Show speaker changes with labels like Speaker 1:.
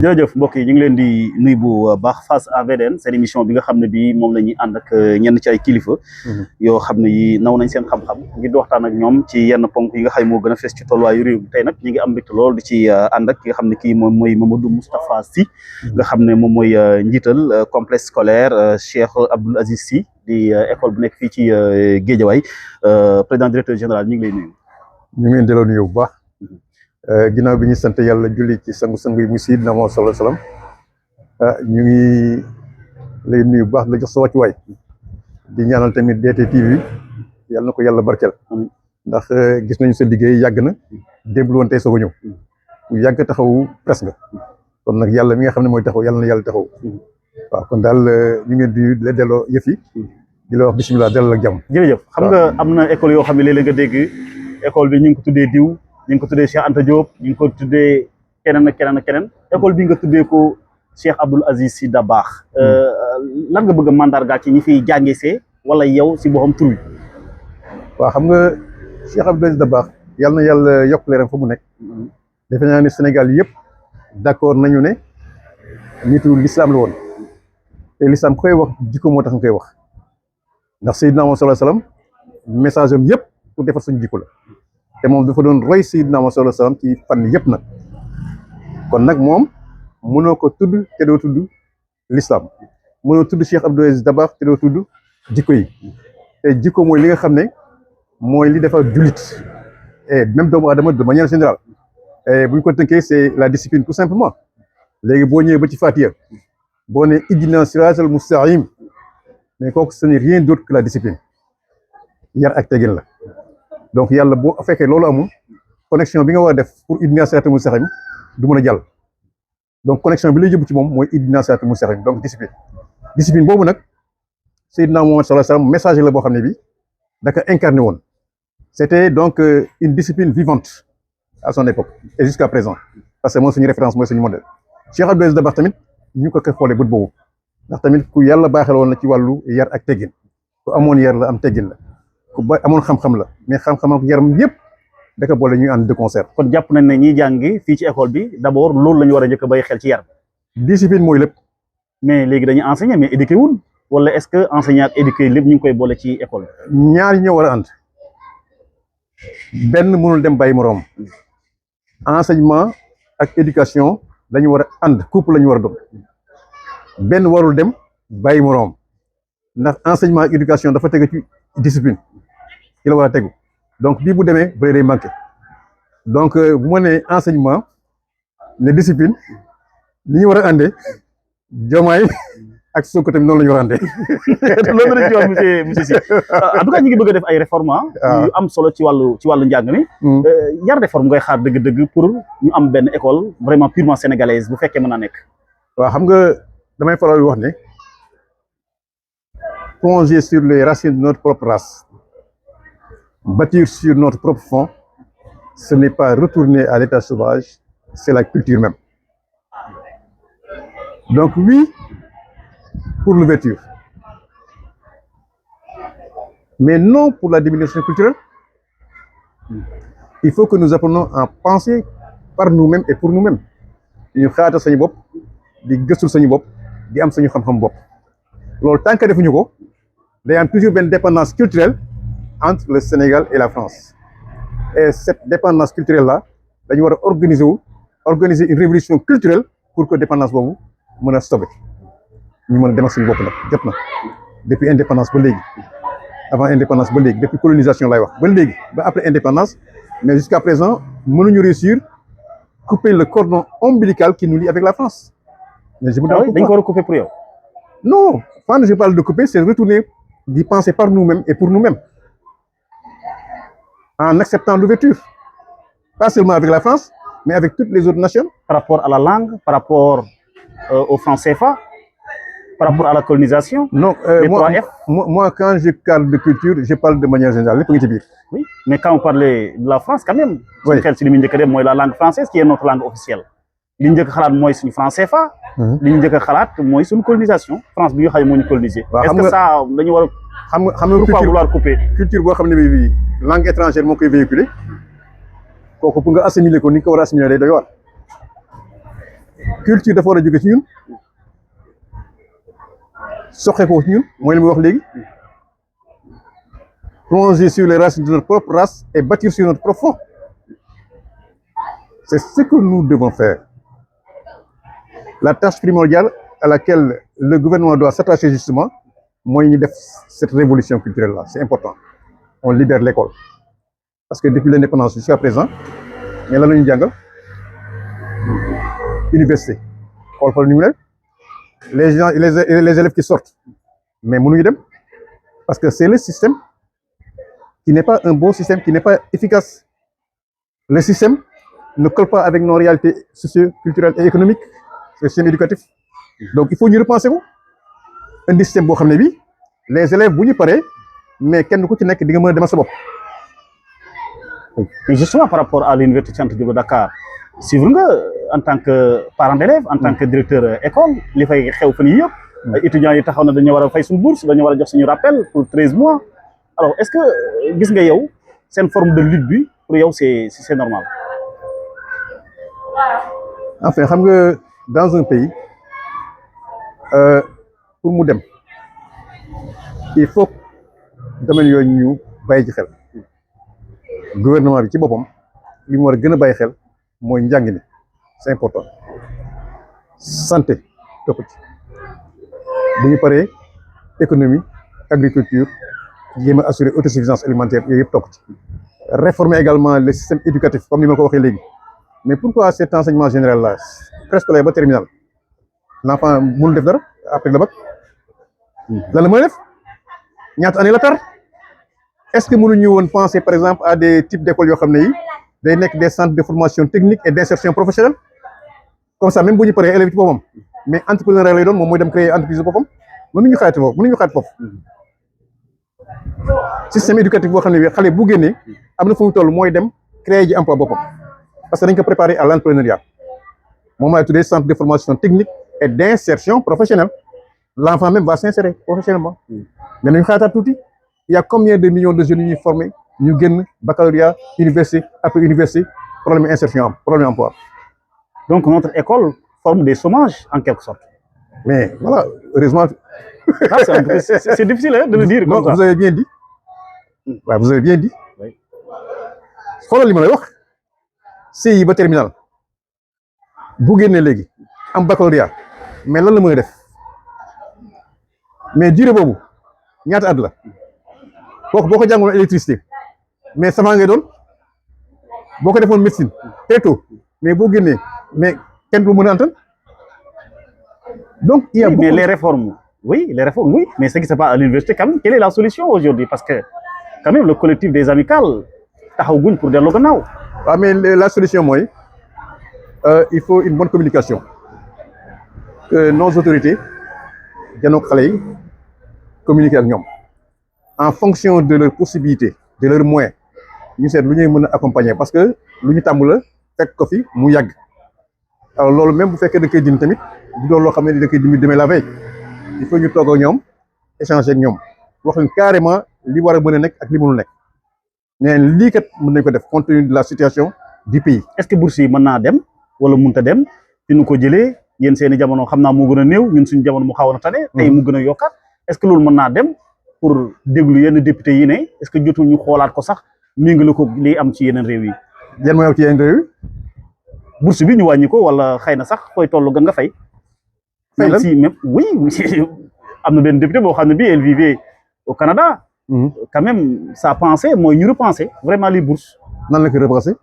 Speaker 1: jërëjëf mbokk yi ñu ngi leen di nuyu bu baax face à VDN seen émission bi nga xam ne bii moom la ñuy ànd ak ñenn ci ay kilifa. yoo xam ne yi naw nañ seen xam-xam ngir di waxtaan ak ñoom ci yenn ponk yi nga xam ne moo gën a fees ci tolluwaayu réew mi tey nag ñu ngi am mbégte lool di ci ànd ak ki nga xam ne kii moom mooy Mamadou Moustapha Sy nga xam ne moom mooy njiital complexe scolaire Cheikh Abdoul Aziz Sy di école bu nekk fii ci Guédiawaye président directeur général ñu ngi lay nuyu.
Speaker 2: ñu ngi leen delloo nuyu bu baax. ginnaaw bi ñu sant yàlla julli ci sangu-sangu yi mu Seydina Muhammad sallallahu alayhi wasallam ñu ngi lay nuyu bu baax la jox sa wàccuwaay di ñaanal tamit DTTV yàlla na ko yàlla barkeel ndax gis nañu sa liggéey yàgg na démb woon tey soog a ñëw ku yàgg taxaw presse nga kon nag yàlla mi nga xam ne mooy taxaw yàlla na yàlla taxaw waaw kon daal ñu ngi di la delloo yëf yi di la wax bisimilah delloo ak jàmm.
Speaker 1: jërëjëf xam nga am na école yoo xam ne léeg-léeg nga dégg école bi ñu ngi ko tuddee diw. ñu ngi ko tuddee Cheikh Anta Diop ñu ngi ko tuddee keneen ak keneen ak keneen école bi nga tuddee ko Cheikh Abdoul Aziz Sy Dabakh lan nga bëgg a mandargaal ci ñi fiy jàngee see wala yow si boppam tur wi.
Speaker 2: waaw xam nga Cheikh Abdoul Aziz Dabakh yàlla na yàlla yokk leeram fa mu nekk defe naa ne Sénégal yëpp d'accord nañu ne nitu l'islam la woon te l'islam koy wax jikko moo tax nga koy wax ndax Seydina Muhammad sallallahu alayhi wasallam message am yëpp pour defar suñu jikko la. te moom dafa doon roy Seydina Muhammad sallallahu alayhi wasallam ci fànn yëpp nag kon nag moom mënoo ko tudd te doo tudd l'islam mënoo tudd Cheikh Abdoul Aziz Dabakh te doo tudd jikko yi te jikko mooy li nga xam ne mooy li defar jullit et même doomu adama de manière générale et bu ñu ko tënkee c'est la discipline tout simplement léegi boo ñëwee ba ci Fatiha boo ne ihdina siratal mustaqim mais kooku ce n'est rien d'autre que la discipline yar ak teggin la. donc yàlla boo fekkee loolu amul connexion bi nga war a def pour ihdina siraatal mustaqiim du mën a jàll donc connexion bi lay jëbu ci moom mooy ihdina siraatal mustaqiim donc discipline boobu nag Seydina Muhammad sallallahu alayhi wasallam message la boo xam ne bi daka incarné woon c'était donc une discipline vivante à son époque et jusqu'à présent parce que mooy suñu référence mooy suñu modèle Cheikh Abdoul Aziz Dabakh tamit ñu ko xoolee bët boobu ndax tamit ku yàlla baaxal woon la ci wàllu yar ak teggin ku amoon yar la am teggin la ku ba amoon xam-xam la mais xam-xam ak yaram yëpp daka boole ñuy ànd de concert.
Speaker 1: kon jàpp nañ ne ñiy jàngi fii ci école bi d'abord loolu la ñu war a njëkk a bàyyi xel ci yar.
Speaker 2: discipline mooy lépp.
Speaker 1: mais léegi dañuy enseigner mais éduquer wul wala est-ce que enseigner ak éduquer lépp ñu ngi koy boole ci école bi.
Speaker 2: ñaar yi ñoo war a ànd benn mënul dem bàyyi moroom enseignement ak éducation dañu war a ànd couple la ñu war a doon benn warul dem bàyyi moroom ndax enseignement ak éducation dafa tege ci discipline. ci la war a tegu donc bii bu demee bëri day manqué donc bu ma nee enseignement ne discipline ni ñu war a àndee Diomaye ak Sonko tamit noonu la ñu war a àndee.
Speaker 1: loolu la ñu wax monsieur Sy en tout cas ñu ngi bëgg a def ay réformes yu am solo ci wàllu njàng mi. yar réforme ngay xaar dëgg-dëgg pour ñu am benn école vraiment purement sénégalaise bu fekkee mën naa nekk.
Speaker 2: waaw xam nga damay faral di wax ne plonger sur les racines de notre propre race. Bâtir sur notre propre fond, ce n'est pas retourner à l'état sauvage, c'est la culture même. Donc oui, pour l'ouverture, mais non pour la diminution culturelle. Il faut que nous apprenions à penser par nous-mêmes et pour nous-mêmes. Ñu xalaata sañu bopp di gëstul sañu bopp di am sañu xam-xam bopp loolu tant que defuñu ko day am toujours benn dépendance culturelle entre le Sénégal et la France. Et cette dépendance culturelle-là, dañu war a organiser une révolution culturelle pour que dépendance boobu mën a stopper ñu mën a demal suñu bopp nag jot na depuis indépendance ba léegi avant indépendance ba léegi depuis colonisation lay wax ba léegi ba après indépendance mais jusqu'à présent mënuñu réussir couper le cordon ombilical qui nous lie avec la France. Mais je me demande
Speaker 1: dañ ko war a couper pour yow.
Speaker 2: Non, quand je parle de couper, c'est retourner d'y penser par nous-mêmes et pour nous-mêmes. En acceptant l'ouverture, pas seulement avec la France, mais avec toutes les autres nations.
Speaker 1: Par rapport à la langue, par rapport au franc CFA, par rapport à la colonisation.
Speaker 2: Non, moi, quand je parle de culture, je parle de manière générale.
Speaker 1: Oui, mais quand on parlait de la France, quand même,
Speaker 2: oui.
Speaker 1: C'est la langue française qui est notre langue officielle. Li ñu njëkk xalaat mooy suñu franc CFA. Li ñu njëkk xalaat mooy suñu colonisation. France bi nga xam ne moo ñu colonisé. Est-ce que ça dañu war a.
Speaker 2: xam nga
Speaker 1: pourquoi vouloir couper.
Speaker 2: culture boo xam ne bii langue étrangère moo koy véhiculer kooku pour nga assimiler ko ni nga ko war a assimiler day doy waar culture dafa war a jóge ci ñun soxe ko ci ñun mooy li muy wax léegi plonger sur les racines de notre propre race et bâtir sur notre propre fond. C'est ce que nous devons faire. La tâche primordiale à laquelle le gouvernement doit s'attacher justement, moi, il def cette révolution culturelle-là. C'est important. On libère l'école. Parce que depuis l'indépendance jusqu'à présent, il y a la université. Les élèves qui sortent. Mais parce que c'est le système qui n'est pas un bon système, qui n'est pas efficace. Le système ne colle pas avec nos réalités socio-culturelles et économiques, le système éducatif. Donc il faut nous repenser. Un système où les élèves, vous parlez, mais quel coup qui n'est que des gens de
Speaker 1: Mais justement, par rapport à l'université Cheikh Anta Diop de Dakar, si vous en tant que parent d'élève, en tant que directeur école, les étudiants qui ont fait une bourse, ils ont fait un rappel pour 13 mois. Alors, est-ce que c'est une forme de lutte pour vous, c'est normal?
Speaker 2: Enfin, dans un pays, pour nous, il faut que nous bayyi gouvernement bi ci bopam li mu war gëna bayyi xel moy njàng mi c'est important santé topp ci bu ñu paree économie agriculture jéem a assurer autosuffisance alimentaire yooyu yëpp topp ci réformer également le système éducatif comme ni ma ko waxee léegi mais pourquoi cet enseignement général là préscolaire ba terminal l'enfant mënul def dara après le bac lan la mooy def ñaata année la tar est-ce que mënuñu woon penser par exemple à des types d'écoles yoo xam ne yi day nekk des centres de formation technique et d'insertion professionnelle comme ça même bu ñu paree élèves ci boppam mais entrepreneur lay doon moom mooy dem créer entreprise boppam mënuñu xaat foofu système éducatif boo xam ne bi xale bu génnee am na fu mu toll mooy dem créer ji emploi boppam parce que dañ ko préparer à l'entrepreneuriat moom laay tuddee centre de formation technique et d'insertion professionnelle l'enfant même va s'insérer professionnellement mais nañu xaataat tuuti. Il y a combien de millions de jeunes formés, nous gagnons baccalauréat, université, après université, problème d'insertion, problème d'emploi.
Speaker 1: Donc notre école forme des chômages en quelque sorte.
Speaker 2: Mais voilà, heureusement.
Speaker 1: C'est difficile de le dire.
Speaker 2: Non, vous avez bien dit. Ouais, vous avez bien dit.
Speaker 1: Oui.
Speaker 2: CI ba terminal. Bu génné légui am baccalauréat. Mais lan la mëna def? Mais durée bobu ñaata at la? Boko jàngoon électricité mais sama ngay doon boko defoon médecine très tôt mais boo génnee mais kenn du mën a antan donc il y a
Speaker 1: oui, mais les réformes oui mais ce qui se passe à l'université quand même quelle est la solution aujourd'hui parce que quand même le collectif des amicales taxaw guñ pour delloo gannaaw.
Speaker 2: waaw mais la solution mooy il faut une bonne communication que nos autorités janook xale yi communiquer ak ñoom en fonction de leurs possibilités, de leurs moyens, nous sommes accompagner parce que nous sommes fekk ko fi mu yàgg alors loolu même bu fekkee da koy dim tamit du doon loo xam ne da koy dim demee la veille il faut ñu toog ak ñoom échanger ak ñoom wax leen carrément li war a mën a nekk ak li mënul nekk mais lii kat mën nañ ko def compte tenu de la situation du pays.
Speaker 1: Est-ce que bourse yi mën naa dem wala mënut a dem fi ñu ko jëlee yéen seeni jamono xam naa moo gën a néew ñun suñu jamono mu xaw a tane. tey mu gën a yokkaat est-ce que loolu mën naa dem. Pour déglu yenn député yi ne est-ce que jotul ñu xoolaat ko sax méngale ko li am ci yeneen réew yi.
Speaker 2: yan mooy am ci yeneen réew yi.
Speaker 1: bourse bi ñu wàññi ko wala xëy na sax fooy toll nga fay.
Speaker 2: fay
Speaker 1: si même oui am na benn député boo xam ne bii elle vivait au Canada. Quand même sa pensée mooy ñu repenser vraiment les bourses.
Speaker 2: nan la ko repenser.